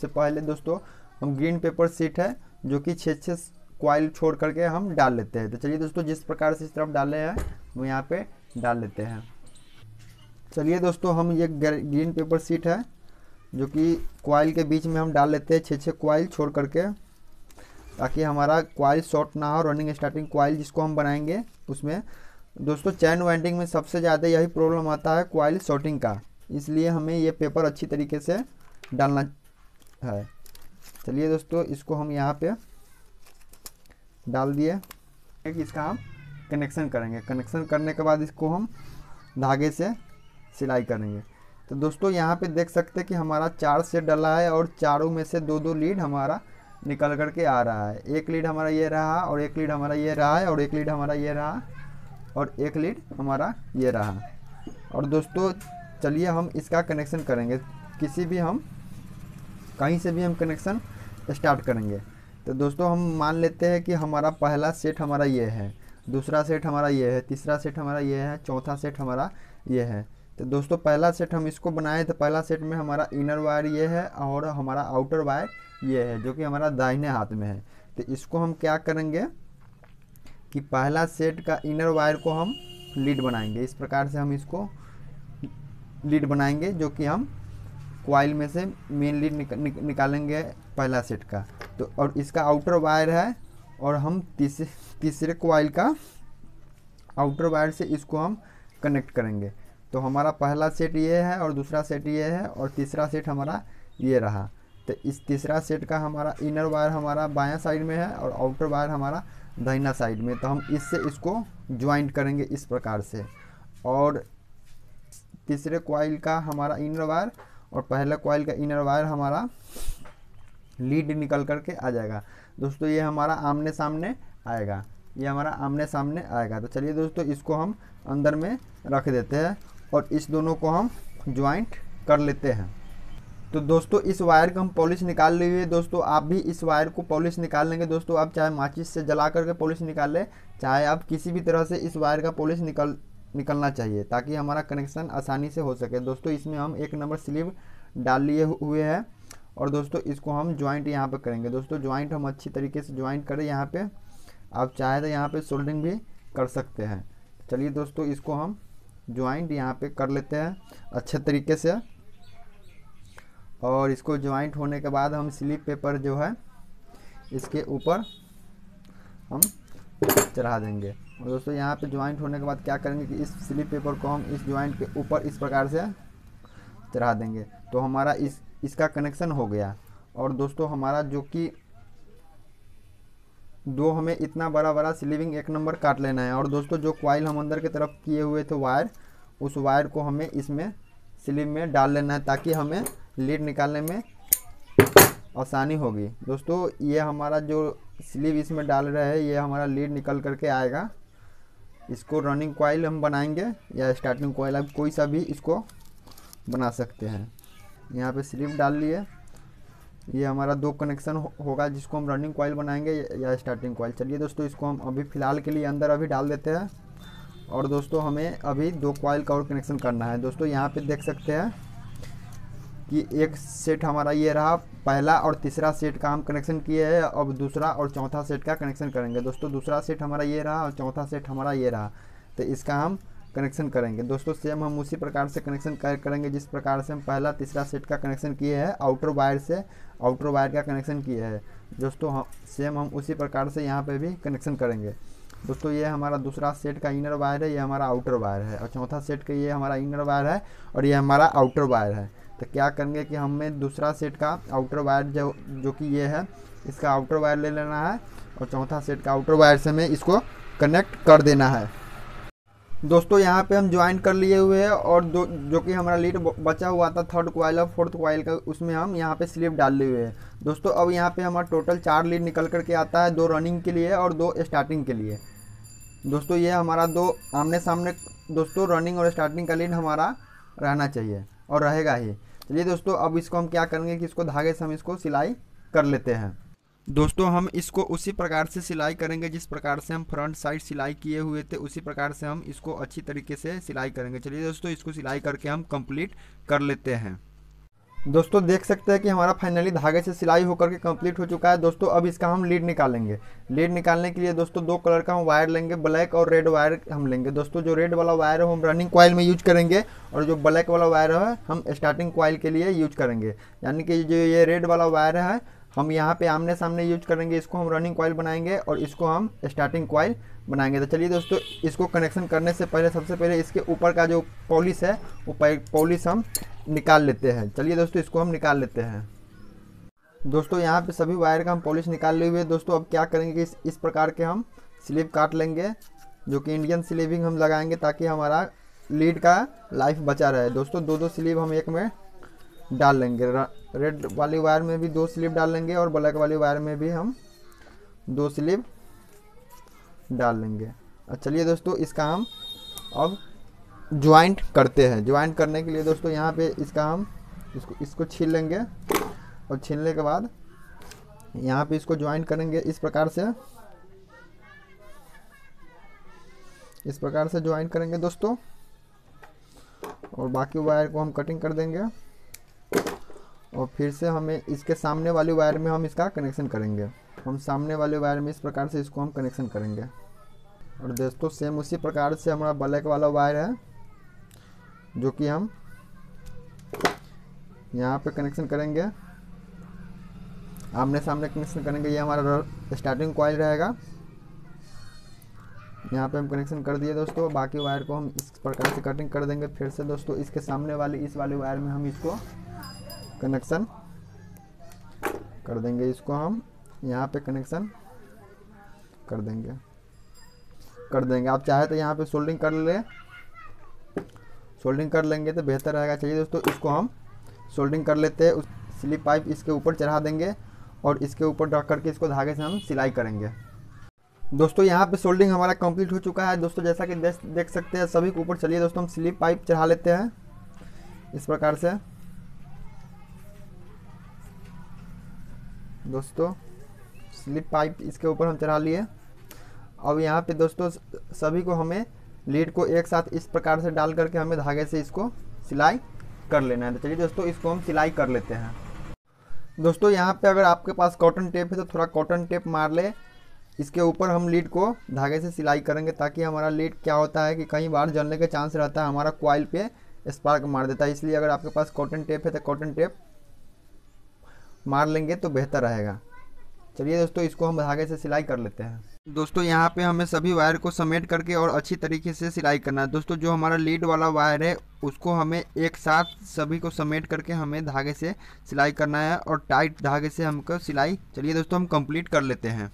से पहले दोस्तों हम ग्रीन पेपर शीट है जो कि 6 कॉइल छोड़ करके हम डाल लेते हैं। तो चलिए दोस्तों जिस प्रकार से इस तरफ डाले हैं वो यहाँ पे डाल लेते हैं। चलिए दोस्तों हम ये ग्रीन पेपर शीट है जो कि कॉइल के बीच में हम डाल लेते हैं 6 कॉइल छोड़ करके। ताकि हमारा कॉइल शॉर्ट ना हो। रनिंग स्टार्टिंग कॉइल जिसको हम बनाएंगे उसमें दोस्तों चैन वाइंडिंग में सबसे ज़्यादा यही प्रॉब्लम आता है, कॉइल शॉर्टिंग का। इसलिए हमें ये पेपर अच्छी तरीके से डालना है। चलिए दोस्तों, इसको हम यहाँ पे डाल दिए। इसका हम कनेक्शन करेंगे। कनेक्शन करने के बाद इसको हम धागे से सिलाई करेंगे। तो दोस्तों यहाँ पे देख सकते हैं कि हमारा 4 सेट डला है और चारों में से 2-2 लीड हमारा निकल करके आ रहा है। एक लीड हमारा ये रहा और एक लीड हमारा ये रहा है और एक लीड हमारा ये रहा और एक लीड हमारा ये रहा। और दोस्तों चलिए हम इसका कनेक्शन करेंगे। किसी भी हम कहीं से भी हम कनेक्शन स्टार्ट करेंगे। तो दोस्तों हम मान लेते हैं कि हमारा पहला सेट हमारा ये है, दूसरा सेट हमारा ये है, तीसरा सेट हमारा ये है, चौथा सेट हमारा ये है। तो दोस्तों पहला सेट हम इसको बनाए तो पहला सेट में हमारा इनर वायर ये है और हमारा आउटर वायर ये है, जो कि हमारा दाहिने हाथ में है। तो इसको हम क्या करेंगे कि पहला सेट का इनर वायर को हम लीड बनाएंगे। इस प्रकार से हम इसको लीड बनाएंगे, जो कि हम कॉइल में से मेन लीड निकालेंगे पहला सेट का। तो और इसका आउटर वायर है और हम तीसरे कॉइल का आउटर वायर से इसको हम कनेक्ट करेंगे। तो हमारा पहला सेट ये है और दूसरा सेट ये है और तीसरा सेट हमारा ये रहा। तो इस तीसरा सेट का हमारा इनर वायर हमारा बायां साइड में है और आउटर वायर हमारा दाहिना साइड में। तो हम इससे इसको ज्वाइंट करेंगे इस प्रकार से। और तीसरे कॉइल का हमारा इनर वायर और पहला कॉइल का इनर वायर हमारा लीड निकल करके आ जाएगा। दोस्तों ये हमारा आमने सामने आएगा, ये हमारा आमने सामने आएगा। तो चलिए दोस्तों इसको हम अंदर में रख देते हैं और इस दोनों को हम ज्वाइंट कर लेते हैं। तो दोस्तों इस वायर का हम पॉलिश निकाल लिए। दोस्तों आप भी इस वायर को पॉलिश निकाल लेंगे। दोस्तों आप चाहे माचिस से जला करके पॉलिश निकाल लें, चाहे आप किसी भी तरह से इस वायर का पॉलिश निकलना चाहिए, ताकि हमारा कनेक्शन आसानी से हो सके। दोस्तों इसमें हम 1 नंबर स्लीव डाल लिए हुए हैं और दोस्तों इसको हम ज्वाइंट यहाँ पे करेंगे। दोस्तों ज्वाइंट हम अच्छी तरीके से ज्वाइंट करें। यहाँ पे आप चाहे तो यहाँ पे सोल्डरिंग भी कर सकते हैं। चलिए दोस्तों इसको हम ज्वाइंट यहाँ पे कर लेते हैं अच्छे तरीके से। और इसको ज्वाइंट होने के बाद हम स्लिप पेपर जो है इसके ऊपर हम चढ़ा देंगे। और दोस्तों यहाँ पे ज्वाइंट होने के बाद क्या करेंगे कि इस स्लिप पेपर को हम इस ज्वाइंट के ऊपर इस प्रकार से चढ़ा देंगे। तो हमारा इसका कनेक्शन हो गया। और दोस्तों हमारा जो कि दो हमें इतना बड़ा बड़ा स्लीविंग 1 नंबर काट लेना है। और दोस्तों जो कॉइल हम अंदर की तरफ किए हुए थे वायर, उस वायर को हमें इसमें स्लीव में डाल लेना है, ताकि हमें लीड निकालने में आसानी होगी। दोस्तों ये हमारा जो स्लीव इसमें डाल रहे हैं ये हमारा लीड निकल करके आएगा। इसको रनिंग कॉइल हम बनाएंगे या स्टार्टिंग कॉइल, आप कोई सा भी इसको बना सकते हैं। यहाँ पे स्लीव डाल लिए। ये हमारा 2 कनेक्शन होगा, जिसको हम रनिंग कॉइल बनाएंगे या स्टार्टिंग कॉइल। चलिए दोस्तों इसको हम अभी फ़िलहाल के लिए अंदर अभी डाल देते हैं। और दोस्तों हमें अभी 2 कॉइल का और कनेक्शन करना है। दोस्तों यहाँ पे देख सकते हैं कि एक सेट हमारा ये रहा, पहला और तीसरा सेट का हम कनेक्शन किए हैं। अब दूसरा और चौथा सेट का कनेक्शन करेंगे। दोस्तों दूसरा सेट हमारा ये रहा और चौथा सेट हमारा ये रहा, तो इसका हम कनेक्शन करेंगे। दोस्तों सेम हम उसी प्रकार से कनेक्शन करेंगे जिस प्रकार से हम पहला तीसरा सेट का कनेक्शन किए हैं, आउटर वायर से आउटर वायर का कनेक्शन किए हैं। दोस्तों हम सेम हम उसी प्रकार से यहाँ पे भी कनेक्शन करेंगे। दोस्तों ये हमारा दूसरा सेट का इनर वायर है, ये हमारा आउटर वायर है। और चौथा सेट का ये हमारा इनर वायर है और ये हमारा आउटर वायर है। तो क्या करेंगे कि हमें दूसरा सेट का आउटर वायर जो कि ये है, इसका आउटर वायर ले लेना है और चौथा सेट का आउटर वायर से हमें इसको कनेक्ट कर देना है। दोस्तों यहाँ पे हम ज्वाइन कर लिए हुए हैं और जो कि हमारा लीड बचा हुआ था 3rd कॉइल और 4th कॉइल का, उसमें हम यहाँ पे स्लिप डाल लिए हुए हैं। दोस्तों अब यहाँ पे हमारा टोटल 4 लीड निकल करके आता है, 2 रनिंग के लिए और 2 स्टार्टिंग के लिए। दोस्तों ये हमारा 2 आमने सामने दोस्तों रनिंग और स्टार्टिंग का लीड हमारा रहना चाहिए और रहेगा ही। चलिए दोस्तों अब इसको हम क्या करेंगे कि इसको धागे से हम इसको सिलाई कर लेते हैं। दोस्तों हम इसको उसी प्रकार से सिलाई करेंगे जिस प्रकार से हम फ्रंट साइड सिलाई किए हुए थे, उसी प्रकार से हम इसको अच्छी तरीके से सिलाई करेंगे। चलिए दोस्तों इसको सिलाई करके हम कंप्लीट कर लेते हैं। दोस्तों देख सकते हैं कि हमारा फाइनली धागे से सिलाई होकर के कंप्लीट हो चुका है। दोस्तों अब इसका हम लीड निकालेंगे। लीड निकालने के लिए दोस्तों 2 कलर का हम वायर लेंगे, ब्लैक और रेड वायर हम लेंगे। दोस्तों जो रेड वाला वायर है हम रनिंग कॉइल में यूज करेंगे और जो ब्लैक वाला वायर है हम स्टार्टिंग कॉइल के लिए यूज करेंगे। यानी कि जो ये रेड वाला वायर है हम यहाँ पे आमने सामने यूज करेंगे, इसको हम रनिंग कॉइल बनाएंगे और इसको हम स्टार्टिंग कॉइल बनाएंगे। तो चलिए दोस्तों, इसको कनेक्शन करने से पहले सबसे पहले इसके ऊपर का जो पॉलिश है वो पॉलिश हम निकाल लेते हैं। चलिए दोस्तों, इसको हम निकाल लेते हैं। दोस्तों यहाँ पे सभी वायर का हम पॉलिश निकाल लिए हुए। दोस्तों अब क्या करेंगे कि इस प्रकार के हम स्लीव काट लेंगे, जो कि इंडियन स्लीविंग हम लगाएंगे ताकि हमारा लीड का लाइफ बचा रहे। दोस्तों दो स्लीव हम एक में डाल लेंगे, रेड वाली वायर में भी 2 स्लीव डाल लेंगे और ब्लैक वाली वायर में भी हम 2 स्लीव डाल लेंगे। और चलिए दोस्तों, इसका हम अब ज्वाइंट करते हैं। ज्वाइंट करने के लिए दोस्तों यहाँ पे इसका हम इसको छील लेंगे और छीलने के बाद यहाँ पे इसको ज्वाइंट करेंगे इस प्रकार से ज्वाइंट करेंगे दोस्तों। और बाकी वायर को हम कटिंग कर देंगे और फिर से हमें इसके सामने वाली वायर में हम इसका कनेक्शन करेंगे। हम सामने वाले वायर में इस प्रकार से इसको हम कनेक्शन करेंगे। और दोस्तों सेम उसी प्रकार से हमारा ब्लैक वाला वायर है जो कि हम यहाँ पे कनेक्शन करेंगे, आमने सामने कनेक्शन करेंगे। ये हमारा स्टार्टिंग कॉइल रहेगा। यहाँ पे हम कनेक्शन कर दिए दोस्तों। बाकी वायर को हम इस प्रकार से कटिंग कर देंगे। फिर से दोस्तों इसके सामने वाली इस वाली वायर में हम इसको कनेक्शन कर देंगे। इसको हम यहाँ पे कनेक्शन कर देंगे आप चाहे तो यहाँ पे सोल्डिंग कर लेंगे तो बेहतर रहेगा। चलिए दोस्तों, इसको हम सोल्डिंग कर लेते हैं। उस स्लिप पाइप इसके ऊपर चढ़ा देंगे और इसके ऊपर रख करके इसको धागे से हम सिलाई करेंगे। दोस्तों यहाँ पे सोल्डिंग हमारा कंप्लीट हो चुका है दोस्तों, जैसा कि देख सकते हैं सभी के ऊपर। चलिए दोस्तों, हम स्लिप पाइप चढ़ा लेते हैं इस प्रकार से। दोस्तों स्लिप पाइप इसके ऊपर हम चढ़ा लिए। अब यहाँ पे दोस्तों सभी को हमें लीड को एक साथ इस प्रकार से डाल करके हमें धागे से इसको सिलाई कर लेना है। तो चलिए दोस्तों, इसको हम सिलाई कर लेते हैं। दोस्तों यहाँ पे अगर आपके पास कॉटन टेप है तो थोड़ा कॉटन टेप मार ले। इसके ऊपर हम लीड को धागे से सिलाई करेंगे ताकि हमारा लीड क्या होता है कि कई बार जलने के चांस रहता है, हमारा कॉइल पे स्पार्क मार देता है। इसलिए अगर आपके पास कॉटन टेप है तो कॉटन टेप मार लेंगे तो बेहतर रहेगा। चलिए दोस्तों, इसको हम धागे से सिलाई कर लेते हैं। दोस्तों यहाँ पे हमें सभी वायर को समेट करके और अच्छी तरीके से सिलाई करना है। दोस्तों जो हमारा लीड वाला वायर है उसको हमें एक साथ सभी को समेट करके हमें धागे से सिलाई करना है और टाइट धागे से हमको सिलाई, चलिए दोस्तों, हम कंप्लीट कर लेते हैं।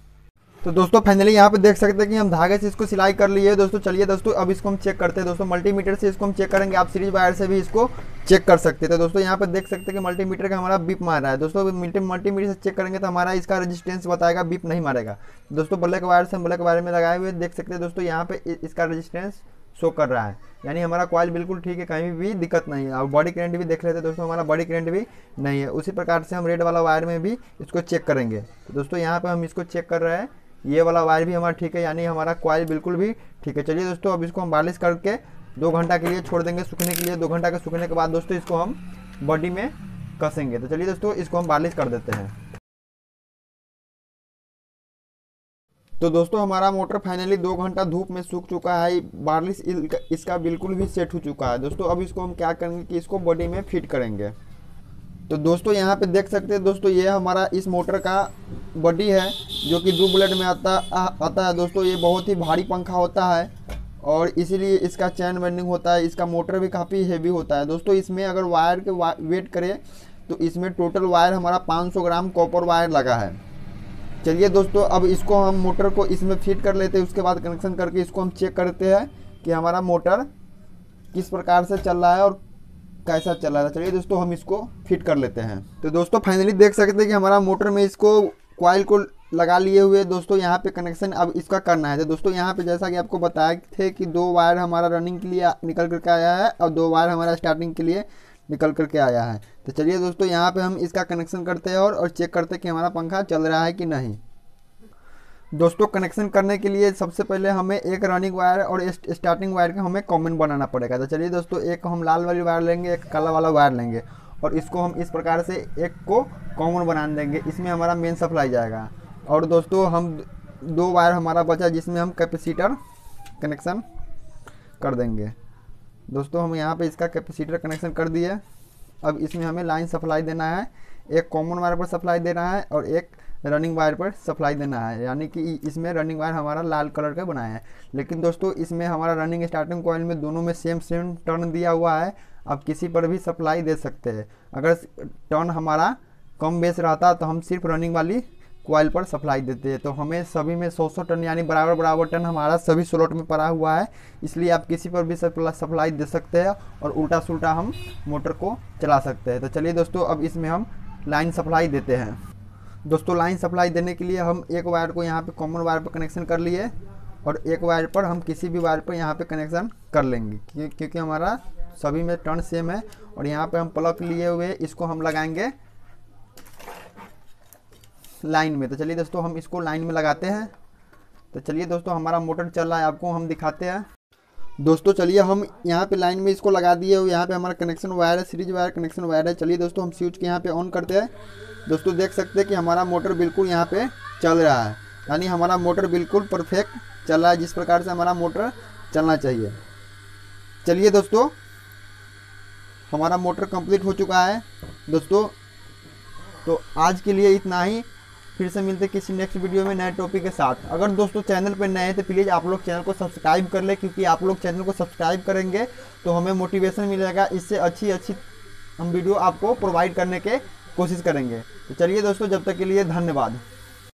तो दोस्तों फाइनली यहाँ पे देख सकते हैं कि हम धागे से इसको सिलाई कर लिए दोस्तों। चलिए दोस्तों, अब इसको हम चेक करते हैं। दोस्तों मल्टीमीटर से इसको हम चेक करेंगे, आप सीरीज वायर से भी इसको चेक कर सकते हैं। तो दोस्तों यहाँ पे देख सकते हैं कि मल्टीमीटर का हमारा बीप मार रहा है। दोस्तों मल्टीमीटर से चेक करेंगे तो हमारा इसका रेजिस्टेंस बताएगा, बीप नहीं मारेगा। दोस्तों ब्लैक वायर से हम ब्लैक वायर में लगाए हुए देख सकते हैं दोस्तों, यहाँ पे इसका रेजिस्टेंस शो कर रहा है, यानी हमारा कॉइल बिल्कुल ठीक है, कहीं भी दिक्कत नहीं है। और बॉडी करंट भी देख लेते हैं दोस्तों, हमारा बॉडी करंट भी नहीं है। उसी प्रकार से हम रेड वाला वायर में भी इसको चेक करेंगे। तो दोस्तों यहाँ पे हम इसको चेक कर रहे हैं, ये वाला वायर भी हमारा ठीक है, यानी हमारा कॉइल बिल्कुल भी ठीक है। चलिए दोस्तों, अब इसको हम बालिश करके 2 घंटा के लिए छोड़ देंगे सूखने के लिए। 2 घंटा के सूखने के बाद दोस्तों इसको हम बॉडी में कसेंगे। तो चलिए दोस्तों, इसको हम बालिश कर देते हैं। तो दोस्तों हमारा मोटर फाइनली 2 घंटा धूप में सूख चुका है, बालिश इसका बिल्कुल भी सेट हो चुका है। दोस्तों अब इसको हम क्या करेंगे कि इसको बॉडी में फिट करेंगे। तो दोस्तों यहाँ पे देख सकते हैं दोस्तों, ये हमारा इस मोटर का बॉडी है जो कि 2 ब्लेड में आता है। दोस्तों ये बहुत ही भारी पंखा होता है और इसीलिए इसका चैन बेंडिंग होता है। इसका मोटर भी काफ़ी हेवी होता है। दोस्तों इसमें अगर वायर के वेट करें तो इसमें टोटल वायर हमारा 500 ग्राम कॉपर वायर लगा है। चलिए दोस्तों, अब इसको हम मोटर को इसमें फिट कर लेते हैं। उसके बाद कनेक्शन करके इसको हम चेक करते हैं कि हमारा मोटर किस प्रकार से चल रहा है और कैसा चल रहा है। चलिए दोस्तों, हम इसको फिट कर लेते हैं। तो दोस्तों फाइनली देख सकते हैं कि हमारा मोटर में इसको कॉइल को लगा लिए हुए। दोस्तों यहाँ पे कनेक्शन अब इसका करना है। तो दोस्तों यहाँ पे जैसा कि आपको बताए थे कि 2 वायर हमारा रनिंग के लिए निकल करके आया है और 2 वायर हमारा स्टार्टिंग के लिए निकल करके आया है। तो चलिए दोस्तों, यहाँ पे हम इसका कनेक्शन करते हैं और चेक करते हैं कि हमारा पंखा चल रहा है कि नहीं। दोस्तों कनेक्शन करने के लिए सबसे पहले हमें एक रनिंग वायर और स्टार्टिंग वायर का हमें कॉमन बनाना पड़ेगा। तो चलिए दोस्तों, एक हम लाल वाली वायर लेंगे, एक काला वाला वायर लेंगे और इसको हम इस प्रकार से एक को कॉमन बना देंगे। इसमें हमारा मेन सप्लाई जाएगा। और दोस्तों हम 2 वायर हमारा बचा जिसमें हम कैपेसिटर कनेक्शन कर देंगे। दोस्तों हम यहाँ पे इसका कैपेसिटर कनेक्शन कर दिए। अब इसमें हमें लाइन सप्लाई देना है, एक कॉमन वायर पर सप्लाई देना है और एक रनिंग वायर पर सप्लाई देना है। यानी कि इसमें रनिंग वायर हमारा लाल कलर का बनाया है, लेकिन दोस्तों इसमें हमारा रनिंग स्टार्टिंग कॉइल में दोनों में सेम टर्न दिया हुआ है। आप किसी पर भी सप्लाई दे सकते हैं। अगर टर्न हमारा कम बेस रहता तो हम सिर्फ रनिंग वाली कॉइल पर सप्लाई देते हैं। तो हमें सभी में 100 टन यानी बराबर बराबर टन हमारा सभी स्लॉट में पड़ा हुआ है, इसलिए आप किसी पर भी सप्लाई दे सकते हैं और उल्टा सुल्टा हम मोटर को चला सकते हैं। तो चलिए दोस्तों, अब इसमें हम लाइन सप्लाई देते हैं। दोस्तों लाइन सप्लाई देने के लिए हम एक वायर को यहाँ पे कॉमन वायर पर कनेक्शन कर लिए और एक वायर पर हम किसी भी वायर पर यहाँ पे कनेक्शन कर लेंगे, क्योंकि हमारा सभी में टर्न सेम है। और यहाँ पे हम प्लग लिए हुए इसको हम लगाएंगे लाइन में। तो चलिए दोस्तों, हम इसको लाइन में लगाते हैं। तो चलिए दोस्तों, हमारा मोटर चल रहा है, आपको हम दिखाते हैं। दोस्तों चलिए, हम यहाँ पे लाइन में इसको लगा दिए हुए, यहाँ पे हमारा कनेक्शन वायर है, सीरीज वायर कनेक्शन वायर है। चलिए दोस्तों, हम स्विच के यहाँ पे ऑन करते हैं। दोस्तों देख सकते हैं कि हमारा मोटर बिल्कुल यहाँ पे चल रहा है, यानी हमारा मोटर बिल्कुल परफेक्ट चल रहा है, जिस प्रकार से हमारा मोटर चलना चाहिए। चलिए दोस्तों, हमारा मोटर कंप्लीट हो चुका है। दोस्तों तो आज के लिए इतना ही, फिर से मिलते किसी नेक्स्ट वीडियो में नए टॉपिक के साथ। अगर दोस्तों चैनल पर नए हैं तो प्लीज़ आप लोग चैनल को सब्सक्राइब कर ले, क्योंकि आप लोग चैनल को सब्सक्राइब करेंगे तो हमें मोटिवेशन मिलेगा, इससे अच्छी हम वीडियो आपको प्रोवाइड करने के कोशिश करेंगे। तो चलिए दोस्तों, जब तक के लिए धन्यवाद।